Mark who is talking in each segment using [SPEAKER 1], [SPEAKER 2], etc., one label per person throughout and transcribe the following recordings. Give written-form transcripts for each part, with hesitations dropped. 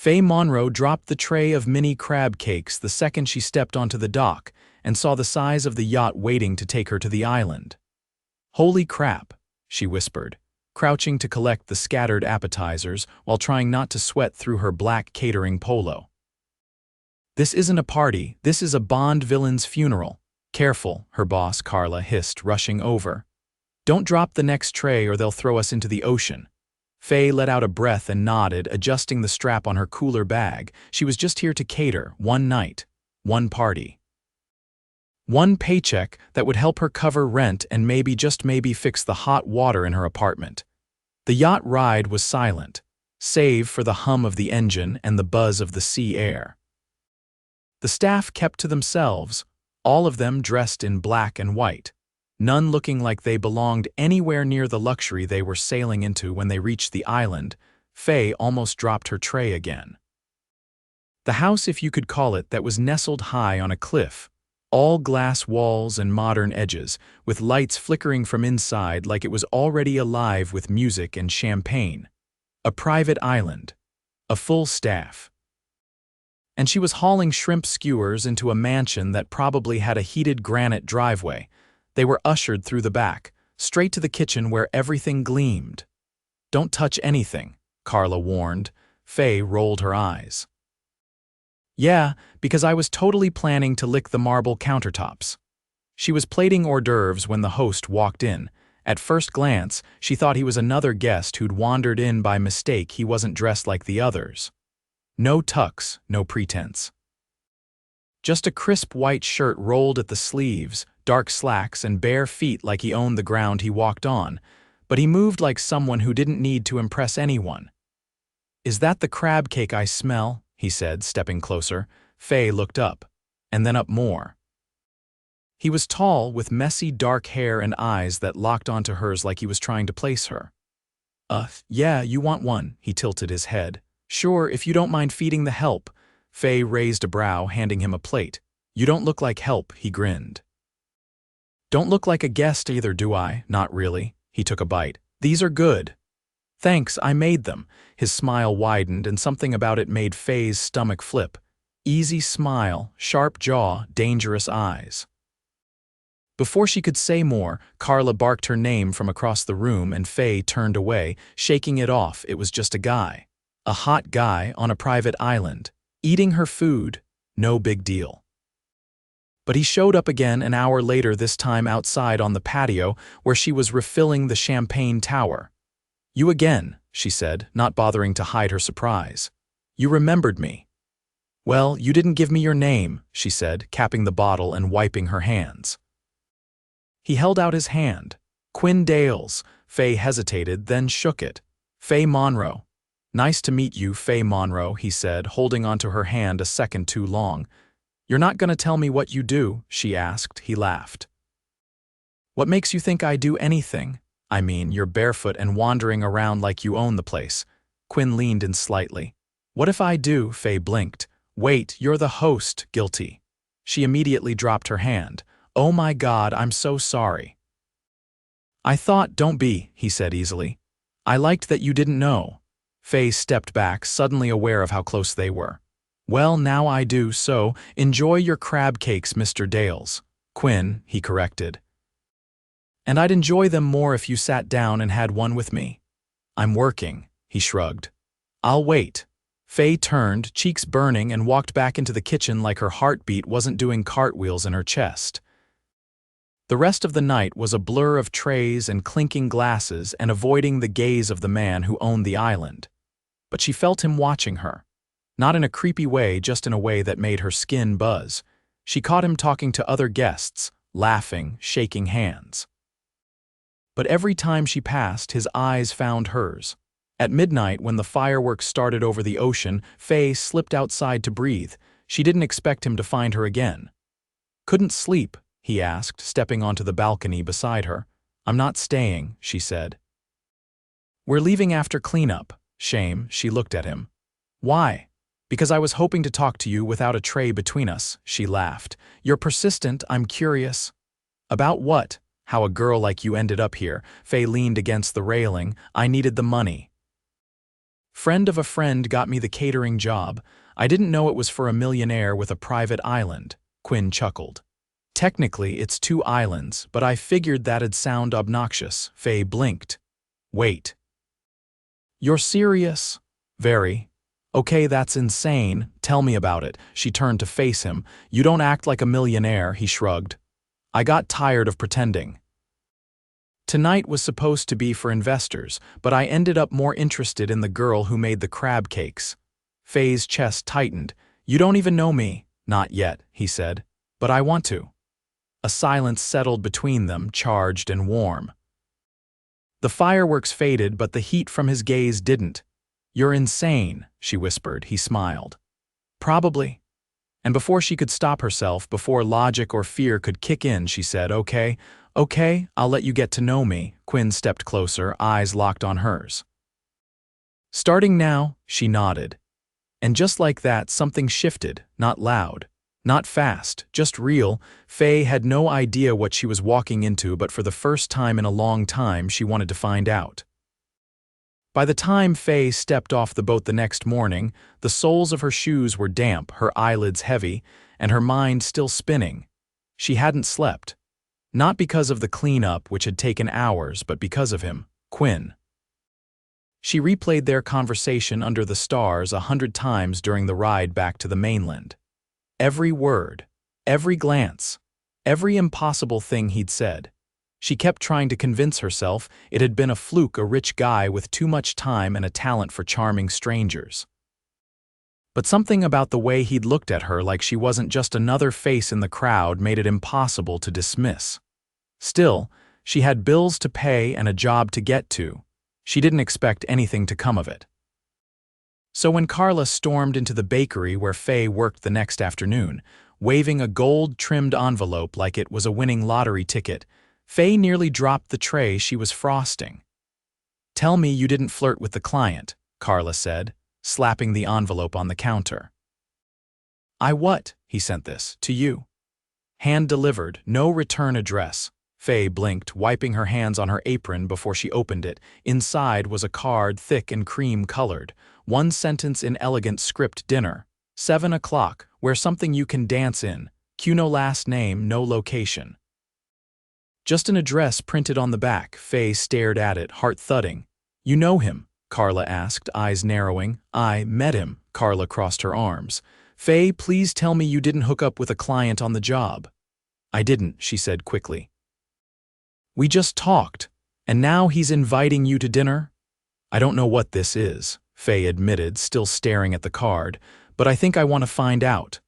[SPEAKER 1] Faye Monroe dropped the tray of mini crab cakes the second she stepped onto the dock and saw the size of the yacht waiting to take her to the island. "Holy crap," she whispered, crouching to collect the scattered appetizers while trying not to sweat through her black catering polo. "This isn't a party, this is a Bond villain's funeral." "Careful," her boss Carla hissed, rushing over. "Don't drop the next tray or they'll throw us into the ocean." Faye let out a breath and nodded, adjusting the strap on her cooler bag. She was just here to cater, one night, one party. One paycheck that would help her cover rent and maybe, just maybe, fix the hot water in her apartment. The yacht ride was silent, save for the hum of the engine and the buzz of the sea air. The staff kept to themselves, all of them dressed in black and white, none looking like they belonged anywhere near the luxury they were sailing into. When they reached the island, Faye almost dropped her tray again. The house, if you could call it, that was nestled high on a cliff, all glass walls and modern edges, with lights flickering from inside like it was already alive with music and champagne. A private island. A full staff. And she was hauling shrimp skewers into a mansion that probably had a heated granite driveway. They were ushered through the back, straight to the kitchen where everything gleamed. "Don't touch anything," Carla warned. Faye rolled her eyes. "Yeah, because I was totally planning to lick the marble countertops." She was plating hors d'oeuvres when the host walked in. At first glance, she thought he was another guest who'd wandered in by mistake. He wasn't dressed like the others. No tux, no pretense. Just a crisp white shirt rolled at the sleeves, dark slacks, and bare feet like he owned the ground he walked on, but he moved like someone who didn't need to impress anyone. "Is that the crab cake I smell?" he said, stepping closer. Faye looked up, and then up more. He was tall, with messy dark hair and eyes that locked onto hers like he was trying to place her. Yeah, you want one," he tilted his head. "Sure, if you don't mind feeding the help." Faye raised a brow, handing him a plate. "You don't look like help," he grinned. "Don't look like a guest either, do I?" "Not really." He took a bite. "These are good." "Thanks, I made them." His smile widened, and something about it made Faye's stomach flip. Easy smile, sharp jaw, dangerous eyes. Before she could say more, Carla barked her name from across the room and Faye turned away, shaking it off. It was just a guy. A hot guy on a private island. Eating her food. No big deal. But he showed up again an hour later, this time outside on the patio where she was refilling the champagne tower. "You again," she said, not bothering to hide her surprise. "You remembered me." "Well, you didn't give me your name," she said, capping the bottle and wiping her hands. He held out his hand. "Quinn Dales." Faye hesitated, then shook it. "Faye Monroe." "Nice to meet you, Faye Monroe," he said, holding onto her hand a second too long. "You're not going to tell me what you do?" she asked. He laughed. "What makes you think I do anything? I mean, you're barefoot and wandering around like you own the place." Quinn leaned in slightly. "What if I do?" Faye blinked. "Wait, you're the host." Guilty. She immediately dropped her hand. "Oh my God, I'm so sorry." "I thought, don't be," he said easily. "I liked that you didn't know." Faye stepped back, suddenly aware of how close they were. "Well, now I do, so enjoy your crab cakes, Mr. Dales." "Quinn," he corrected. "And I'd enjoy them more if you sat down and had one with me." "I'm working," he shrugged. "I'll wait." Faye turned, cheeks burning, and walked back into the kitchen like her heartbeat wasn't doing cartwheels in her chest. The rest of the night was a blur of trays and clinking glasses and avoiding the gaze of the man who owned the island. But she felt him watching her. Not in a creepy way, just in a way that made her skin buzz. She caught him talking to other guests, laughing, shaking hands. But every time she passed, his eyes found hers. At midnight, when the fireworks started over the ocean, Faye slipped outside to breathe. She didn't expect him to find her again. "Couldn't sleep?" he asked, stepping onto the balcony beside her. "I'm not staying," she said. "We're leaving after cleanup." "Shame," she looked at him. "Why?" "Because I was hoping to talk to you without a tray between us," she laughed. "You're persistent, I'm curious." "About what?" "How a girl like you ended up here." Faye leaned against the railing. "I needed the money." Friend of a friend got me the catering job. I didn't know it was for a millionaire with a private island, Quinn chuckled. Technically, it's 2 islands, but I figured that'd sound obnoxious. Faye blinked. Wait. You're serious? Very. Okay, that's insane. Tell me about it. She turned to face him. You don't act like a millionaire, he shrugged. I got tired of pretending. Tonight was supposed to be for investors, but I ended up more interested in the girl who made the crab cakes. Faye's chest tightened. You don't even know me. Not yet, he said. But I want to. A silence settled between them, charged and warm. The fireworks faded, but the heat from his gaze didn't. You're insane, she whispered. He smiled. Probably. And before she could stop herself, before logic or fear could kick in, she said, Okay, I'll let you get to know me. Quinn stepped closer, eyes locked on hers. Starting now, she nodded. And just like that, something shifted, not loud, not fast, just real. Faye had no idea what she was walking into, but for the first time in a long time, she wanted to find out. By the time Faye stepped off the boat the next morning, the soles of her shoes were damp, her eyelids heavy, and her mind still spinning. She hadn't slept. Not because of the cleanup, which had taken hours, but because of him, Quinn. She replayed their conversation under the stars 100 times during the ride back to the mainland. Every word, every glance, every impossible thing he'd said. She kept trying to convince herself it had been a fluke, a rich guy with too much time and a talent for charming strangers. But something about the way he'd looked at her, like she wasn't just another face in the crowd, made it impossible to dismiss. Still, she had bills to pay and a job to get to. She didn't expect anything to come of it. So when Carla stormed into the bakery where Faye worked the next afternoon, waving a gold-trimmed envelope like it was a winning lottery ticket, Faye nearly dropped the tray she was frosting. Tell me you didn't flirt with the client, Carla said, slapping the envelope on the counter. I what? He sent this, to you. Hand-delivered, no return address. Faye blinked, wiping her hands on her apron before she opened it. Inside was a card, thick and cream-colored. One sentence in elegant script: dinner. 7 o'clock, where something you can dance in. Q, no last name, no location. Just an address printed on the back. Faye stared at it, heart thudding. You know him? Carla asked, eyes narrowing. I met him. Carla crossed her arms. Faye, please tell me you didn't hook up with a client on the job. I didn't, she said quickly. We just talked, and now he's inviting you to dinner? I don't know what this is, Faye admitted, still staring at the card, but I think I want to find out.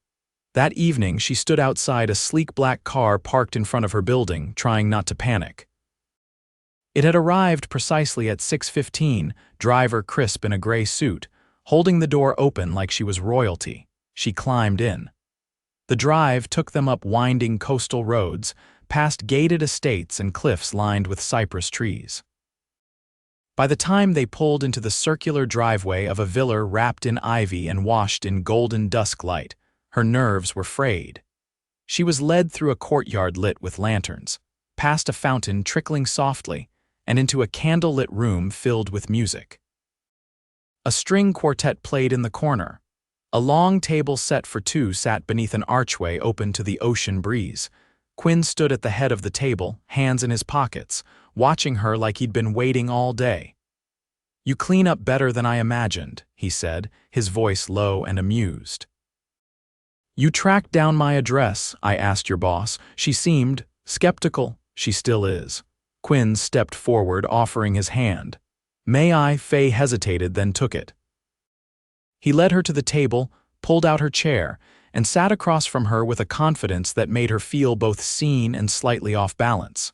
[SPEAKER 1] That evening, she stood outside a sleek black car parked in front of her building, trying not to panic. It had arrived precisely at 6:15, driver crisp in a gray suit, holding the door open like she was royalty. She climbed in. The drive took them up winding coastal roads, past gated estates and cliffs lined with cypress trees. By the time they pulled into the circular driveway of a villa wrapped in ivy and washed in golden dusk light, her nerves were frayed. She was led through a courtyard lit with lanterns, past a fountain trickling softly, and into a candle-lit room filled with music. A string quartet played in the corner. A long table set for 2 sat beneath an archway open to the ocean breeze. Quinn stood at the head of the table, hands in his pockets, watching her like he'd been waiting all day. You clean up better than I imagined, he said, his voice low and amused. You tracked down my address, I asked your boss. She seemed skeptical. She still is. Quinn stepped forward, offering his hand. May I? Faye hesitated, then took it. He led her to the table, pulled out her chair, and sat across from her with a confidence that made her feel both seen and slightly off balance.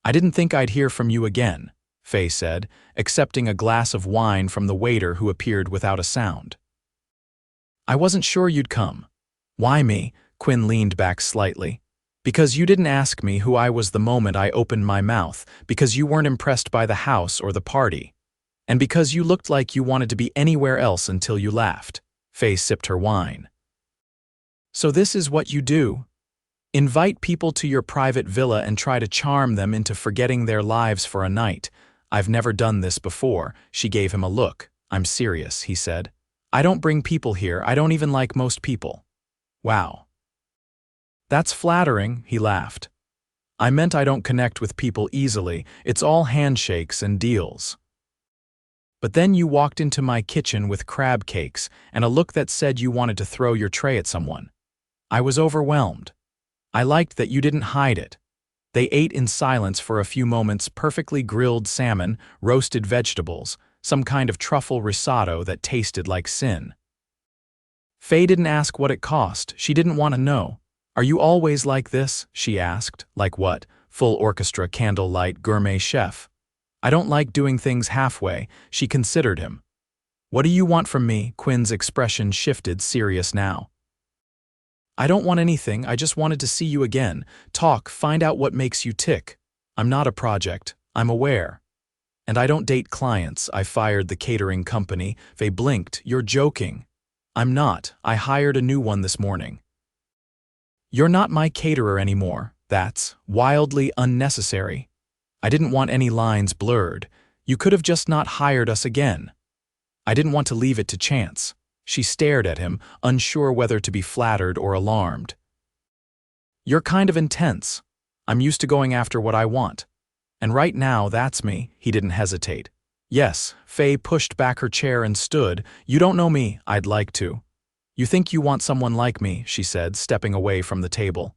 [SPEAKER 1] I didn't think I'd hear from you again, Faye said, accepting a glass of wine from the waiter who appeared without a sound. I wasn't sure you'd come. Why me? Quinn leaned back slightly. Because you didn't ask me who I was the moment I opened my mouth, because you weren't impressed by the house or the party, and because you looked like you wanted to be anywhere else until you laughed. Faye sipped her wine. So this is what you do? Invite people to your private villa and try to charm them into forgetting their lives for a night. I've never done this before. She gave him a look. "I'm serious," he said. "I don't bring people here. I don't even like most people." "Wow. That's flattering," he laughed. "I meant I don't connect with people easily. It's all handshakes and deals." But then you walked into my kitchen with crab cakes and a look that said you wanted to throw your tray at someone. I was overwhelmed. I liked that you didn't hide it. They ate in silence for a few moments, perfectly grilled salmon, roasted vegetables, some kind of truffle risotto that tasted like sin. Faye didn't ask what it cost. She didn't want to know. "Are you always like this?" she asked. "Like what? Full orchestra, candlelight, gourmet chef?" "I don't like doing things halfway." She considered him. "What do you want from me?" Quinn's expression shifted, serious now. "I don't want anything. I just wanted to see you again. Talk, find out what makes you tick. I'm not a project. I'm aware. And I don't date clients. I fired the catering company." Faye blinked. "You're joking." "I'm not. I hired a new one this morning." "You're not my caterer anymore." "That's wildly unnecessary." "I didn't want any lines blurred. You could have just not hired us again." "I didn't want to leave it to chance." She stared at him, unsure whether to be flattered or alarmed. "You're kind of intense. I'm used to going after what I want. And right now, that's me." He didn't hesitate. "Yes." Faye pushed back her chair and stood. "You don't know me." "I'd like to." "You think you want someone like me," she said, stepping away from the table.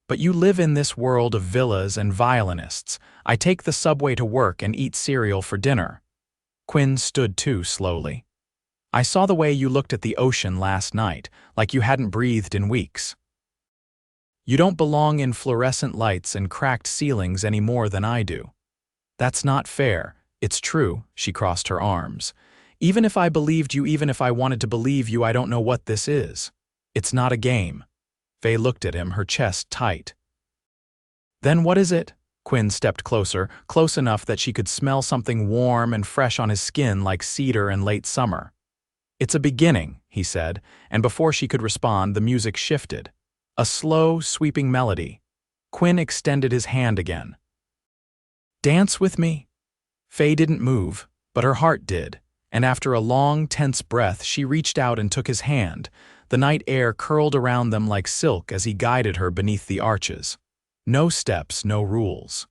[SPEAKER 1] "But you live in this world of villas and violinists. I take the subway to work and eat cereal for dinner." Quinn stood too, slowly. "I saw the way you looked at the ocean last night, like you hadn't breathed in weeks. You don't belong in fluorescent lights and cracked ceilings any more than I do." "That's not fair." "It's true." She crossed her arms. "Even if I believed you, even if I wanted to believe you, I don't know what this is. It's not a game." Faye looked at him, her chest tight. "Then what is it?" Quinn stepped closer, close enough that she could smell something warm and fresh on his skin like cedar in late summer. "It's a beginning," he said, and before she could respond, the music shifted. A slow, sweeping melody. Quinn extended his hand again. "Dance with me?" Faye didn't move, but her heart did, and after a long, tense breath, she reached out and took his hand. The night air curled around them like silk as he guided her beneath the arches. No steps, no rules.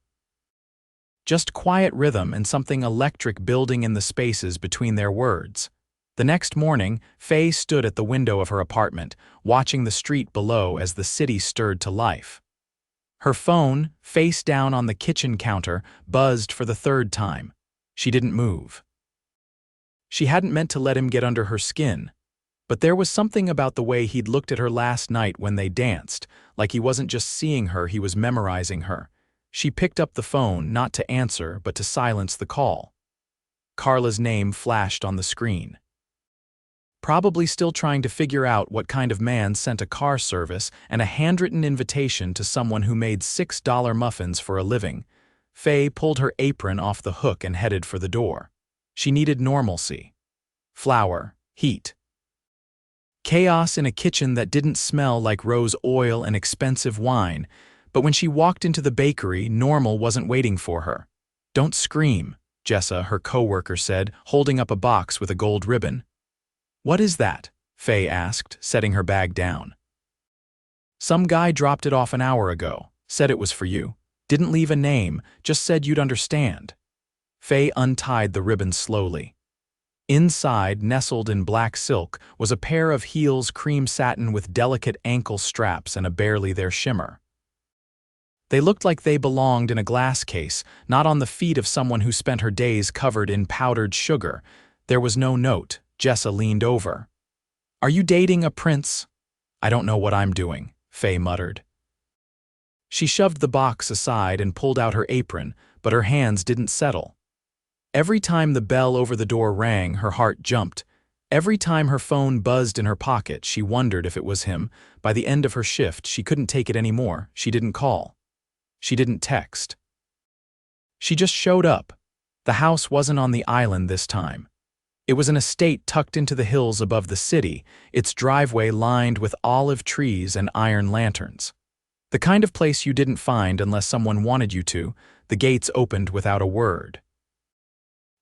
[SPEAKER 1] Just quiet rhythm and something electric building in the spaces between their words. The next morning, Faye stood at the window of her apartment, watching the street below as the city stirred to life. Her phone, face down on the kitchen counter, buzzed for the third time. She didn't move. She hadn't meant to let him get under her skin. But there was something about the way he'd looked at her last night when they danced, like he wasn't just seeing her, he was memorizing her. She picked up the phone, not to answer, but to silence the call. Carla's name flashed on the screen. Probably still trying to figure out what kind of man sent a car service and a handwritten invitation to someone who made $6 muffins for a living, Faye pulled her apron off the hook and headed for the door. She needed normalcy. Flour, heat. Chaos in a kitchen that didn't smell like rose oil and expensive wine, but when she walked into the bakery, normal wasn't waiting for her. "Don't scream," Jessa, her coworker, said, holding up a box with a gold ribbon. "What is that?" Faye asked, setting her bag down. "Some guy dropped it off an hour ago. Said it was for you. Didn't leave a name, just said you'd understand." Faye untied the ribbon slowly. Inside, nestled in black silk, was a pair of heels cream satin with delicate ankle straps and a barely there shimmer. They looked like they belonged in a glass case, not on the feet of someone who spent her days covered in powdered sugar. There was no note. Jessa leaned over. "Are you dating a prince?" "I don't know what I'm doing," Faye muttered. She shoved the box aside and pulled out her apron, but her hands didn't settle. Every time the bell over the door rang, her heart jumped. Every time her phone buzzed in her pocket, she wondered if it was him. By the end of her shift, she couldn't take it anymore. She didn't call. She didn't text. She just showed up. The house wasn't on the island this time. It was an estate tucked into the hills above the city, its driveway lined with olive trees and iron lanterns. The kind of place you didn't find unless someone wanted you to. The gates opened without a word.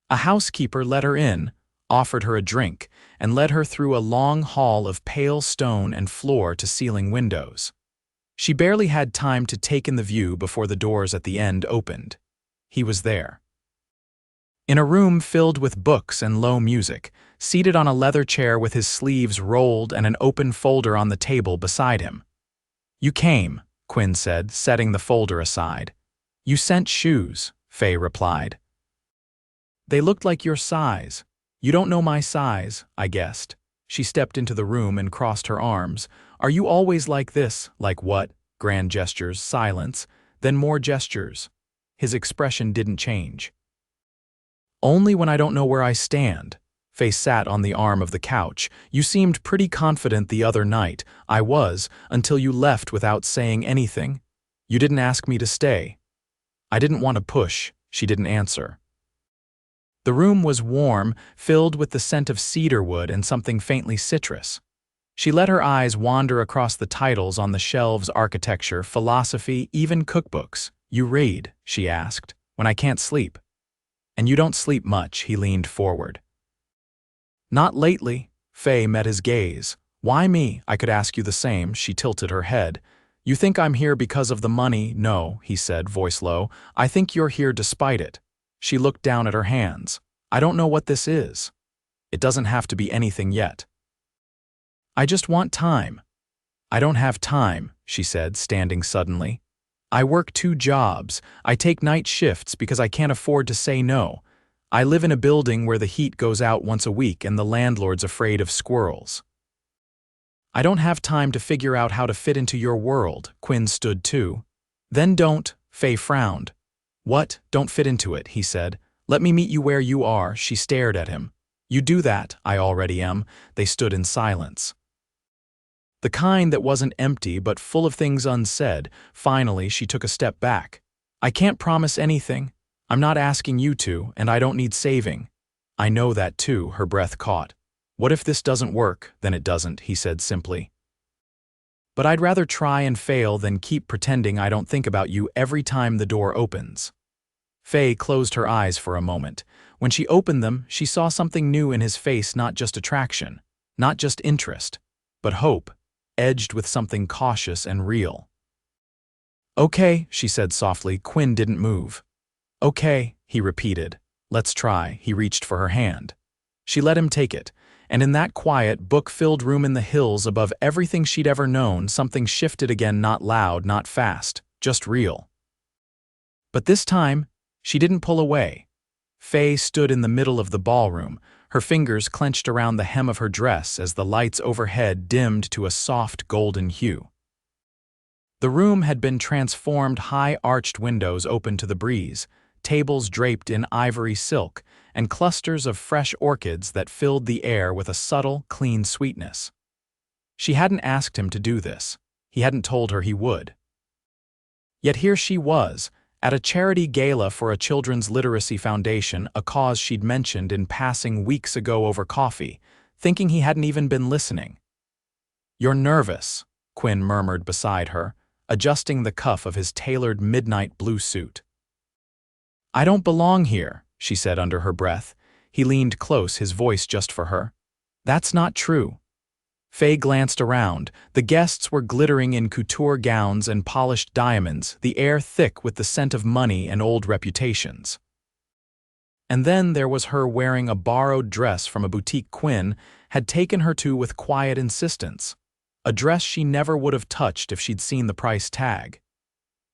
[SPEAKER 1] A housekeeper let her in, offered her a drink, and led her through a long hall of pale stone and floor-to-ceiling windows. She barely had time to take in the view before the doors at the end opened. He was there. In a room filled with books and low music, seated on a leather chair with his sleeves rolled and an open folder on the table beside him. "You came," Quinn said, setting the folder aside. "You sent shoes," Faye replied. "They looked like your size." "You don't know my size," I guessed. She stepped into the room and crossed her arms. "Are you always like this?" "Like what?" Grand gestures, silence, then more gestures. His expression didn't change. "Only when I don't know where I stand." Faye sat on the arm of the couch. "You seemed pretty confident the other night." "I was, until you left without saying anything. You didn't ask me to stay." "I didn't want to push." She didn't answer. The room was warm, filled with the scent of cedarwood and something faintly citrus. She let her eyes wander across the titles on the shelves: architecture, philosophy, even cookbooks. "You read?" she asked. "When I can't sleep." "And you don't sleep much," he leaned forward. "Not lately." Faye met his gaze. "Why me?" "I could ask you the same." She tilted her head. "You think I'm here because of the money?" "No," he said, voice low. "I think you're here despite it." She looked down at her hands. "I don't know what this is." "It doesn't have to be anything yet." "I just want time." "I don't have time," she said, standing suddenly. "I work 2 jobs. I take night shifts because I can't afford to say no. I live in a building where the heat goes out once a week and the landlord's afraid of squirrels. I don't have time to figure out how to fit into your world." Quinn stood too. "Then don't." Faye frowned. "What? Don't fit into it," he said. "Let me meet you where you are." She stared at him. "You do that." "I already am." They stood in silence. The kind that wasn't empty but full of things unsaid. Finally, she took a step back. "I can't promise anything. I'm not asking you to, and I don't need saving." "I know that too," her breath caught. "What if this doesn't work?" "Then it doesn't," he said simply. "But I'd rather try and fail than keep pretending I don't think about you every time the door opens." Faye closed her eyes for a moment. When she opened them, she saw something new in his face: not just attraction, not just interest, but hope, edged with something cautious and real. "Okay," she said softly. Quinn didn't move. "Okay," he repeated. "Let's try." He reached for her hand. She let him take it, and in that quiet, book-filled room in the hills above everything she'd ever known, something shifted again, not loud, not fast, just real. But this time, she didn't pull away. Faye stood in the middle of the ballroom, her fingers clenched around the hem of her dress as the lights overhead dimmed to a soft golden hue. The room had been transformed: high arched windows open to the breeze, tables draped in ivory silk, and clusters of fresh orchids that filled the air with a subtle, clean sweetness. She hadn't asked him to do this. He hadn't told her he would. Yet here she was, at a charity gala for a children's literacy foundation, a cause she'd mentioned in passing weeks ago over coffee, thinking he hadn't even been listening. "You're nervous," Quinn murmured beside her, adjusting the cuff of his tailored midnight blue suit. "I don't belong here," she said under her breath. He leaned close, his voice just for her. "That's not true." Faye glanced around. The guests were glittering in couture gowns and polished diamonds, the air thick with the scent of money and old reputations. And then there was her wearing a borrowed dress from a boutique Quinn had taken her to with quiet insistence, a dress she never would have touched if she'd seen the price tag.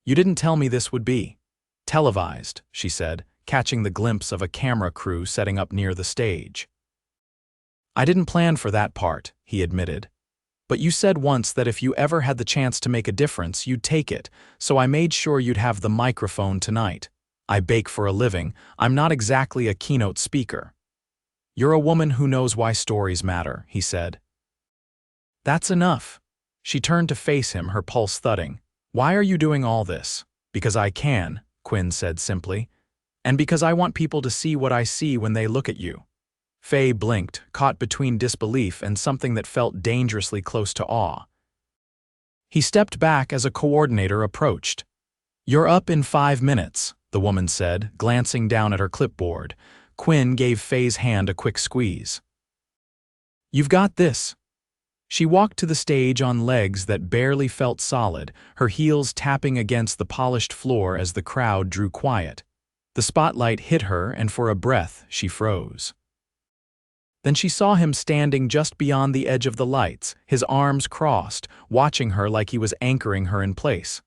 [SPEAKER 1] "You didn't tell me this would be televised," she said, catching the glimpse of a camera crew setting up near the stage. "I didn't plan for that part," he admitted. "But you said once that if you ever had the chance to make a difference, you'd take it, so I made sure you'd have the microphone tonight. I bake for a living. I'm not exactly a keynote speaker." "You're a woman who knows why stories matter," he said. "That's enough." She turned to face him, her pulse thudding. "Why are you doing all this?" "Because I can," Quinn said simply. "And because I want people to see what I see when they look at you." Faye blinked, caught between disbelief and something that felt dangerously close to awe. He stepped back as a coordinator approached. "You're up in 5 minutes," the woman said, glancing down at her clipboard. Quinn gave Faye's hand a quick squeeze. "You've got this." She walked to the stage on legs that barely felt solid, her heels tapping against the polished floor as the crowd drew quiet. The spotlight hit her, and for a breath, she froze. Then she saw him standing just beyond the edge of the lights, his arms crossed, watching her like he was anchoring her in place.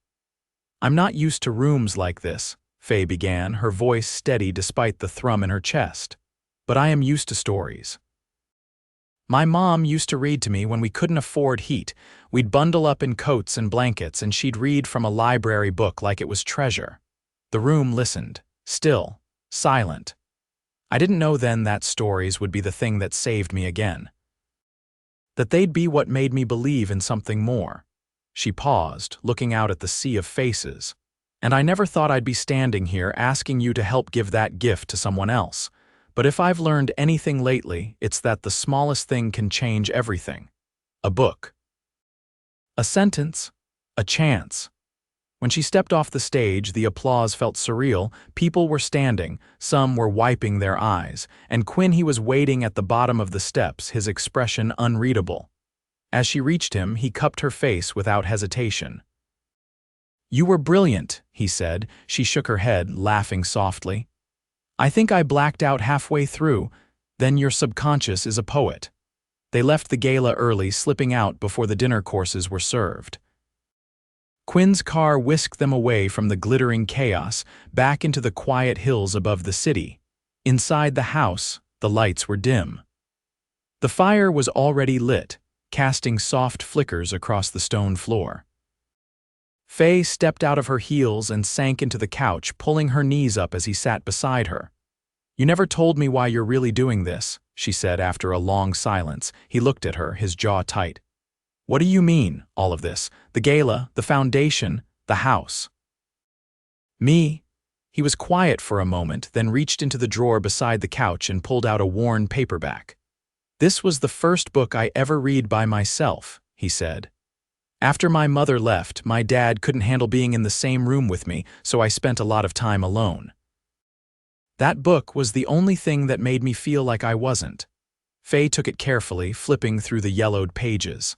[SPEAKER 1] "I'm not used to rooms like this," Faye began, her voice steady despite the thrum in her chest. "But I am used to stories. My mom used to read to me when we couldn't afford heat. We'd bundle up in coats and blankets, and she'd read from a library book like it was treasure." The room listened, still, silent. "I didn't know then that stories would be the thing that saved me again. That they'd be what made me believe in something more." She paused, looking out at the sea of faces. "And I never thought I'd be standing here asking you to help give that gift to someone else. But if I've learned anything lately, it's that the smallest thing can change everything. A book. A sentence. A chance." When she stepped off the stage, the applause felt surreal. People were standing, some were wiping their eyes, and Quinn, he was waiting at the bottom of the steps, his expression unreadable. As she reached him, he cupped her face without hesitation. "You were brilliant," he said. She shook her head, laughing softly. "I think I blacked out halfway through. Then your subconscious is a poet." They left the gala early, slipping out before the dinner courses were served. Quinn's car whisked them away from the glittering chaos, back into the quiet hills above the city. Inside the house, the lights were dim. The fire was already lit, casting soft flickers across the stone floor. Faye stepped out of her heels and sank into the couch, pulling her knees up as he sat beside her. "You never told me why you're really doing this," she said after a long silence. He looked at her, his jaw tight. "What do you mean, all of this? The gala, the foundation, the house?" "Me?" He was quiet for a moment, then reached into the drawer beside the couch and pulled out a worn paperback. "This was the first book I ever read by myself," he said. "After my mother left, my dad couldn't handle being in the same room with me, so I spent a lot of time alone. That book was the only thing that made me feel like I wasn't." Faye took it carefully, flipping through the yellowed pages.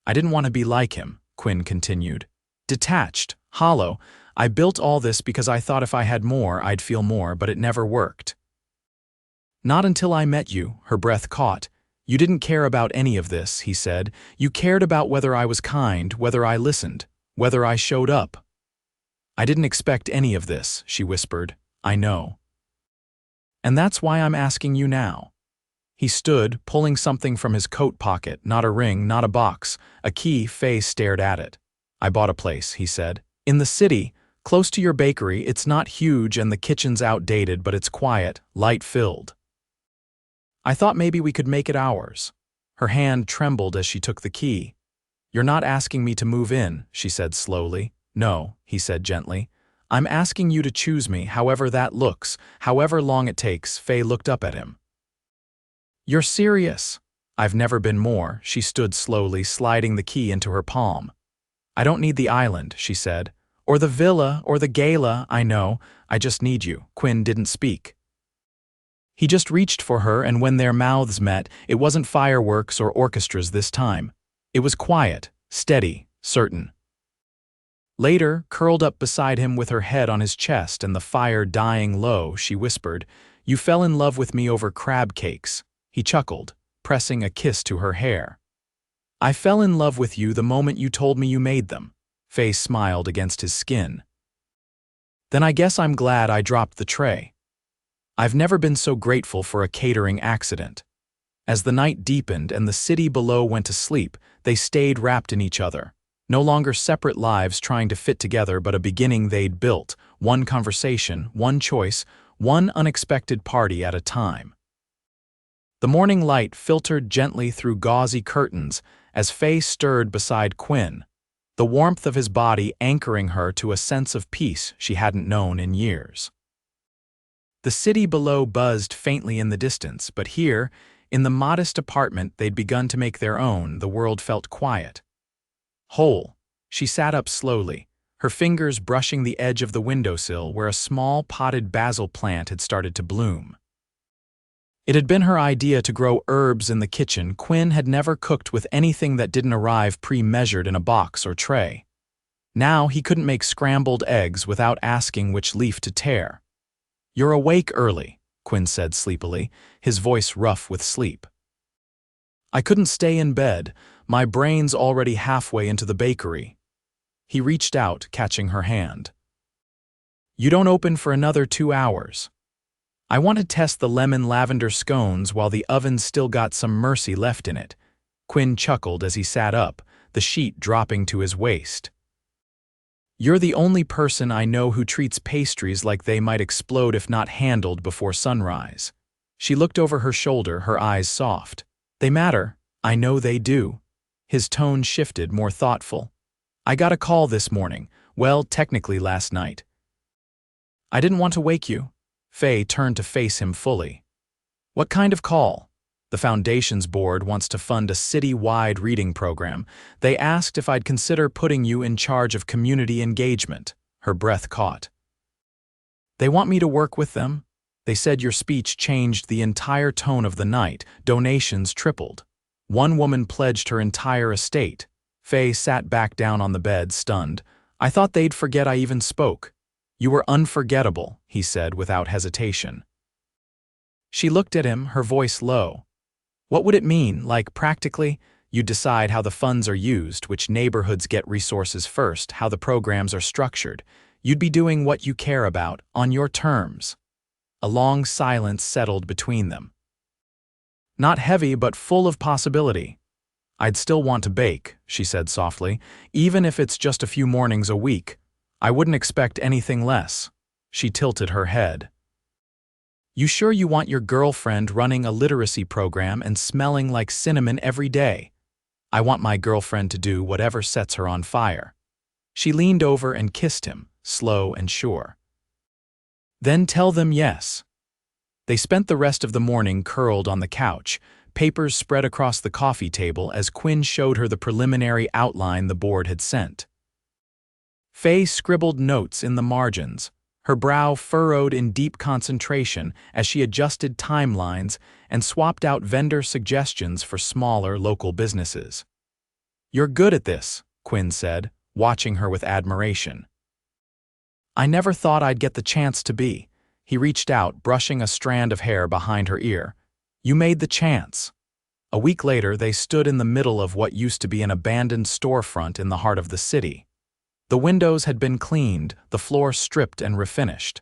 [SPEAKER 1] "I didn't want to be like him," Quinn continued. "Detached, hollow. I built all this because I thought if I had more, I'd feel more, but it never worked. Not until I met you," her breath caught. "You didn't care about any of this," he said. "You cared about whether I was kind, whether I listened, whether I showed up." "I didn't expect any of this," she whispered. "I know. And that's why I'm asking you now." He stood, pulling something from his coat pocket, not a ring, not a box. A key. Faye stared at it. "I bought a place," he said. "In the city, close to your bakery. It's not huge and the kitchen's outdated, but it's quiet, light-filled. I thought maybe we could make it ours." Her hand trembled as she took the key. "You're not asking me to move in," she said slowly. "No," he said gently. "I'm asking you to choose me, however that looks, however long it takes." Faye looked up at him. "You're serious?" "I've never been more." She stood slowly, sliding the key into her palm. "I don't need the island," she said. "Or the villa, or the gala, I know. I just need you." Quinn didn't speak. He just reached for her, and when their mouths met, it wasn't fireworks or orchestras this time. It was quiet, steady, certain. Later, curled up beside him with her head on his chest and the fire dying low, she whispered, "You fell in love with me over crab cakes." He chuckled, pressing a kiss to her hair. "I fell in love with you the moment you told me you made them." Faye smiled against his skin. "Then I guess I'm glad I dropped the tray. I've never been so grateful for a catering accident." As the night deepened and the city below went to sleep, they stayed wrapped in each other. No longer separate lives trying to fit together, but a beginning they'd built, one conversation, one choice, one unexpected party at a time. The morning light filtered gently through gauzy curtains as Faye stirred beside Quinn, the warmth of his body anchoring her to a sense of peace she hadn't known in years. The city below buzzed faintly in the distance, but here, in the modest apartment they'd begun to make their own, the world felt quiet. Whole. She sat up slowly, her fingers brushing the edge of the windowsill where a small potted basil plant had started to bloom. It had been her idea to grow herbs in the kitchen. Quinn had never cooked with anything that didn't arrive pre-measured in a box or tray. Now he couldn't make scrambled eggs without asking which leaf to tear. "You're awake early," Quinn said sleepily, his voice rough with sleep. "I couldn't stay in bed. My brain's already halfway into the bakery." He reached out, catching her hand. "You don't open for another 2 hours. I want to test the lemon lavender scones while the oven's still got some mercy left in it." Quinn chuckled as he sat up, the sheet dropping to his waist. "You're the only person I know who treats pastries like they might explode if not handled before sunrise." She looked over her shoulder, her eyes soft. "They matter. I know they do." His tone shifted, more thoughtful. "I got a call this morning. Well, technically last night." "I didn't want to wake you." Faye turned to face him fully. "What kind of call?" "The Foundation's board wants to fund a city-wide reading program. They asked if I'd consider putting you in charge of community engagement." Her breath caught. "They want me to work with them? They said your speech changed the entire tone of the night. Donations tripled. One woman pledged her entire estate." Faye sat back down on the bed, stunned. "I thought they'd forget I even spoke." "You were unforgettable," he said without hesitation. She looked at him, her voice low. "What would it mean, like practically? You decide how the funds are used, which neighborhoods get resources first, how the programs are structured. You'd be doing what you care about, on your terms." A long silence settled between them. "Not heavy, but full of possibility." "I'd still want to bake," she said softly, "even if it's just a few mornings a week. I wouldn't expect anything less." She tilted her head. "You sure you want your girlfriend running a literacy program and smelling like cinnamon every day?" "I want my girlfriend to do whatever sets her on fire." She leaned over and kissed him, slow and sure. "Then tell them yes." They spent the rest of the morning curled on the couch, papers spread across the coffee table as Quinn showed her the preliminary outline the board had sent. Faye scribbled notes in the margins, her brow furrowed in deep concentration as she adjusted timelines and swapped out vendor suggestions for smaller local businesses. "You're good at this," Quinn said, watching her with admiration. "I never thought I'd get the chance to be." He reached out, brushing a strand of hair behind her ear. "You made the chance." A week later, they stood in the middle of what used to be an abandoned storefront in the heart of the city. The windows had been cleaned, the floor stripped and refinished.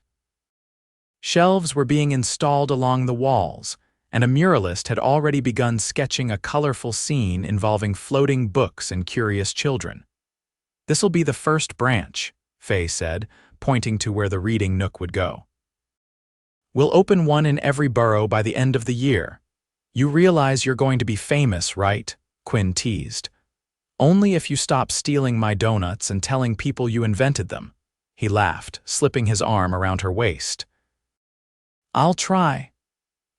[SPEAKER 1] Shelves were being installed along the walls, and a muralist had already begun sketching a colorful scene involving floating books and curious children. "This'll be the first branch," Faye said, pointing to where the reading nook would go. "We'll open one in every borough by the end of the year." "You realize you're going to be famous, right?" Quinn teased. "Only if you stop stealing my donuts and telling people you invented them." He laughed, slipping his arm around her waist. "I'll try."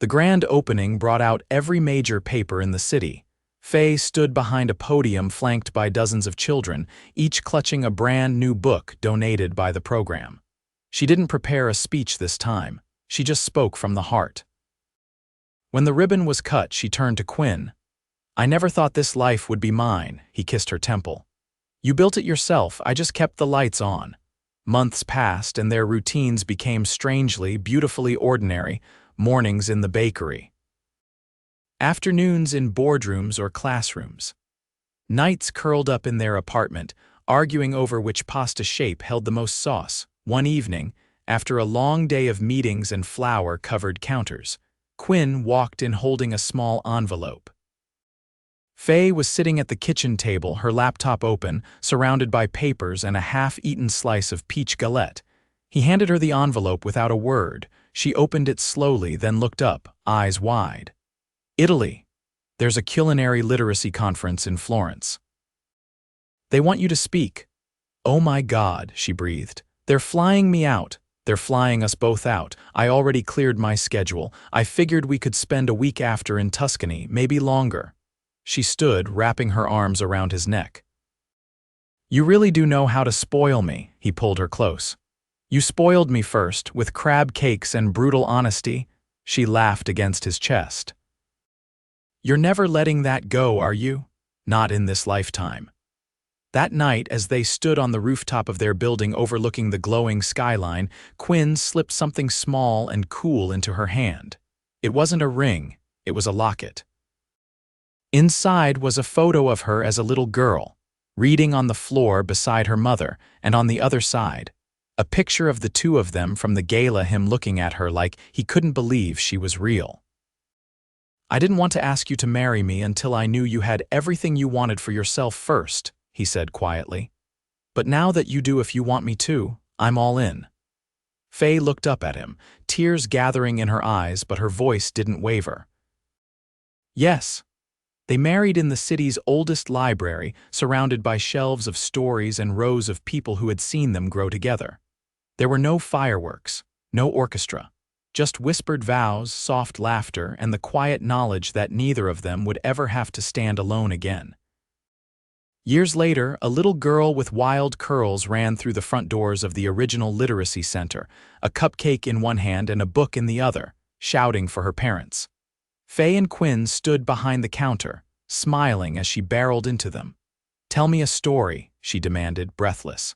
[SPEAKER 1] The grand opening brought out every major paper in the city. Faye stood behind a podium flanked by dozens of children, each clutching a brand new book donated by the program. She didn't prepare a speech this time. She just spoke from the heart. When the ribbon was cut, she turned to Quinn. "I never thought this life would be mine," he kissed her temple. "You built it yourself, I just kept the lights on." Months passed and their routines became strangely, beautifully ordinary, mornings in the bakery. Afternoons in boardrooms or classrooms. Nights curled up in their apartment, arguing over which pasta shape held the most sauce. One evening, after a long day of meetings and flour-covered counters, Quinn walked in holding a small envelope. Faye was sitting at the kitchen table, her laptop open, surrounded by papers and a half-eaten slice of peach galette. He handed her the envelope without a word. She opened it slowly, then looked up, eyes wide. "Italy. There's a culinary literacy conference in Florence. They want you to speak." "Oh my God," she breathed. "They're flying me out. They're flying us both out. I already cleared my schedule. I figured we could spend a week after in Tuscany, maybe longer." She stood, wrapping her arms around his neck. "You really do know how to spoil me," he pulled her close. "You spoiled me first, with crab cakes and brutal honesty. She laughed against his chest. You're never letting that go, are you? Not in this lifetime. That night, as they stood on the rooftop of their building overlooking the glowing skyline, Quinn slipped something small and cool into her hand. It wasn't a ring, it was a locket. Inside was a photo of her as a little girl, reading on the floor beside her mother, and on the other side, a picture of the two of them from the gala, him looking at her like he couldn't believe she was real. I didn't want to ask you to marry me until I knew you had everything you wanted for yourself first, he said quietly. But now that you do, if you want me to, I'm all in. Faye looked up at him, tears gathering in her eyes, but her voice didn't waver. Yes. They married in the city's oldest library, surrounded by shelves of stories and rows of people who had seen them grow together. There were no fireworks, no orchestra, just whispered vows, soft laughter, and the quiet knowledge that neither of them would ever have to stand alone again. Years later, a little girl with wild curls ran through the front doors of the original literacy center, a cupcake in one hand and a book in the other, shouting for her parents. Faye and Quinn stood behind the counter, smiling as she barreled into them. Tell me a story, she demanded, breathless.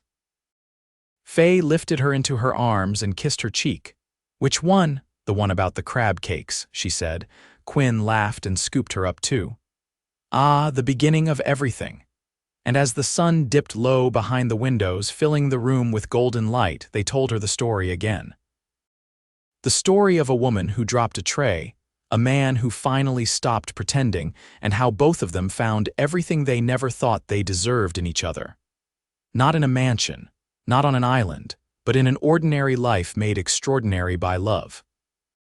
[SPEAKER 1] Faye lifted her into her arms and kissed her cheek. Which one? The one about the crab cakes, she said. Quinn laughed and scooped her up too. Ah, the beginning of everything. And as the sun dipped low behind the windows, filling the room with golden light, they told her the story again. The story of a woman who dropped a tray, a man who finally stopped pretending, and how both of them found everything they never thought they deserved in each other. Not in a mansion, not on an island, but in an ordinary life made extraordinary by love.